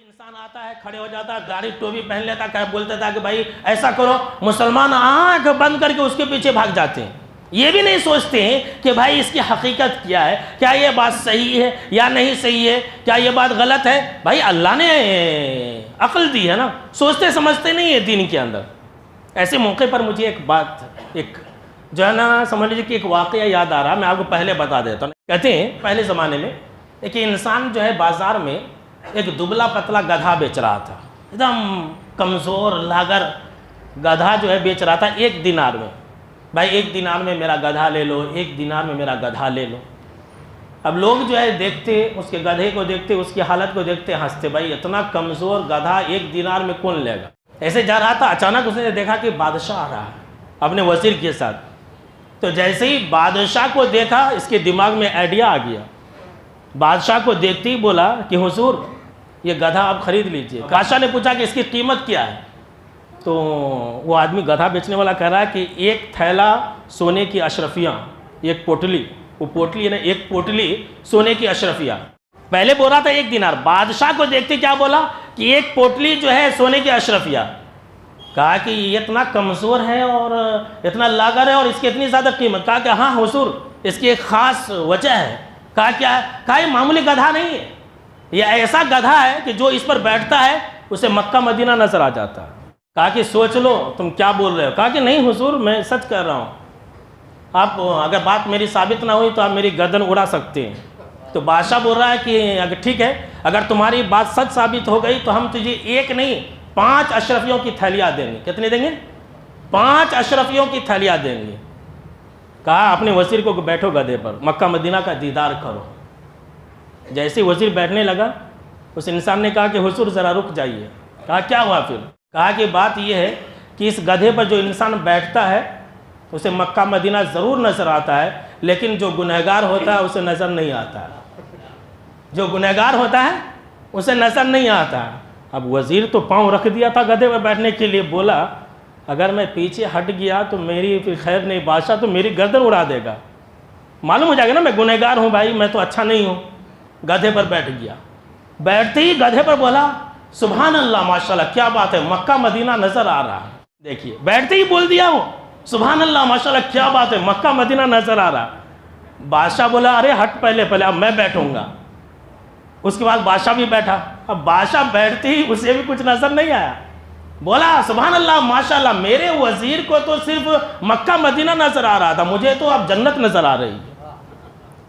انسان آتا ہے کھڑے ہو جاتا ہے داڑھی ٹوپی پہن لیتا ہے بولتا تھا کہ بھائی ایسا کرو مسلمان آنکھ بند کر کے اس کے پیچھے بھاگ جاتے ہیں یہ بھی نہیں سوچتے ہیں کہ بھائی اس کی حقیقت کیا ہے کیا یہ بات صحیح ہے یا نہیں صحیح ہے کیا یہ بات غلط ہے بھائی اللہ نے عقل دی ہے نا سوچتے سمجھتے نہیں ہے دین کے اندر ایسے موقع پر مجھے ایک بات ایک جو ہے نا سمجھ لیجیے کہ ایک واقعہ یاد آ رہا میں آپ کو پہلے بتا دیتا ہوں کہتے ہیں پہلے زمانے میں ایک انسان جو ہے بازار میں ایک دبلا پتلا گدھا بیچ رہا تھا ایک دم کمزور لاغر گدھا جو ہے بیچ رہا تھا 1 دینار میں بھائی 1 دینار میں میرا گدھا لے لو 1 دینار میں میرا گدھا لے لو اب لوگ جو ہے دیکھتے اس کے گدھے کو دیکھتے اس کی حالت کو دیکھتے ہنستے بھائی اتنا کمزور گدھا 1 دینار میں کون لے گا ایسے جا رہا تھا اچانک اس نے دیکھا کہ بادشاہ آ رہا ہے اپنے وزیر کے ساتھ تو جیسے ہی بادشاہ کو دیکھا اس کے دماغ میں آئیڈیا آ گیا بادشاہ کو دیکھتے ہی بولا کہ حضور یہ گدھا آپ خرید لیجئے بادشاہ نے پوچھا کہ اس کی قیمت کیا ہے تو وہ آدمی گدھا بیچنے والا کہہ رہا ہے کہ 1 تھیلا سونے کی اشرفیاں 1 پوٹلی وہ پوٹلی ہے نا 1 پوٹلی سونے کی اشرفیاں پہلے بول رہا تھا 1 دینار بادشاہ کو دیکھتے کیا بولا کہ 1 پوٹلی جو ہے سونے کی اشرفیاں کہا کہ یہ اتنا کمزور ہے اور اتنا لاغر ہے اور اس کی اتنی زیادہ قیمت کہا کہ ہاں حضور اس کی ایک خاص وجہ ہے کہا کیا ہے کہا یہ معمولی گدھا نہیں ہے یہ ایسا گدھا ہے کہ جو اس پر بیٹھتا ہے اسے مکہ مدینہ نظر آ جاتا ہے کہا کہ سوچ لو تم کیا بول رہے ہو کہا کہ نہیں حضور میں سچ کہہ رہا ہوں آپ اگر بات میری ثابت نہ ہوئی تو آپ میری گردن اڑا سکتے ہیں تو بادشاہ بول رہا ہے کہ اگر ٹھیک ہے اگر تمہاری بات سچ ثابت ہو گئی تو ہم تجھے 1 نہیں 5 اشرفیوں کی تھیلیاں دیں گے کتنے دیں گے 5 اشرفیوں کی تھیلیاں دیں گے کہا اپنے وزیر کو بیٹھو گدھے پر مکہ مدینہ کا دیدار کرو جیسے وزیر بیٹھنے لگا اس انسان نے کہا کہ حضور ذرا رک جائیے کہا کیا ہوا پھر کہا کہ بات یہ ہے کہ اس گدھے پر جو انسان بیٹھتا ہے اسے مکہ مدینہ ضرور نظر آتا ہے لیکن جو گنہگار ہوتا ہے اسے نظر نہیں آتا ہے جو گنہگار ہوتا ہے اسے نظر نہیں آتا ہے اب وزیر تو پاؤں رکھ دیا تھا گدھے پر بیٹھنے کے لیے بولا اگر میں پیچھے ہٹ گیا تو میری پھر خیر نہیں بادشاہ تو میری گردن اڑا دے گا معلوم ہو جائے گا نا میں گنہگار ہوں بھائی میں تو اچھا نہیں ہوں گدھے پر بیٹھ گیا بیٹھتے ہی گدھے پر بولا سبحان اللہ ماشاءاللہ کیا بات ہے مکہ مدینہ نظر آ رہا ہے دیکھیے بیٹھتے ہی بول دیا وہ سبحان اللہ ماشاءاللہ کیا بات ہے مکہ مدینہ نظر آ رہا ہے بادشاہ بولا ارے ہٹ پہلے اب میں بیٹھوں گا اس کے بعد بادشاہ بھی بیٹھا اب بادشاہ بیٹھتے ہی اسے بھی کچھ نظر نہیں آیا بولا سبحان اللہ ماشاءاللہ میرے وزیر کو تو صرف مکہ مدینہ نظر آ رہا تھا مجھے تو اب جنت نظر آ رہی ہے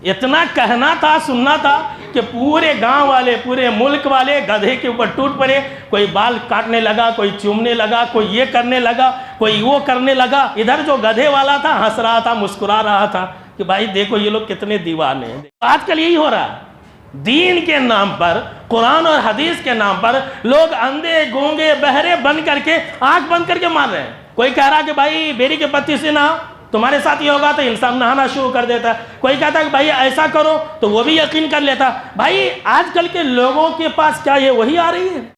اتنا کہنا تھا سننا تھا کہ پورے گاؤں والے پورے ملک والے گدھے کے اوپر ٹوٹ پڑے کوئی بال کاٹنے لگا کوئی چومنے لگا کوئی یہ کرنے لگا کوئی وہ کرنے لگا ادھر جو گدھے والا تھا ہنس رہا تھا مسکرا رہا تھا کہ بھائی دیکھو یہ لوگ کتنے دیوانے ہیں آج کل یہی ہو رہا ہے دین کے نام پر قرآن اور حدیث کے نام پر لوگ اندھے گونگے بہرے بن کر کے آنکھ بند کر کے مار رہے ہیں کوئی کہہ رہا کہ بھائی بیری کے پتی سے نہ تمہارے ساتھ یہ ہوگا تو انسان نہانا شروع کر دیتا ہے کوئی کہتا ہے کہ بھائی ایسا کرو تو وہ بھی یقین کر لیتا بھائی آج کل کے لوگوں کے پاس کیا یہ وہی آ رہی ہے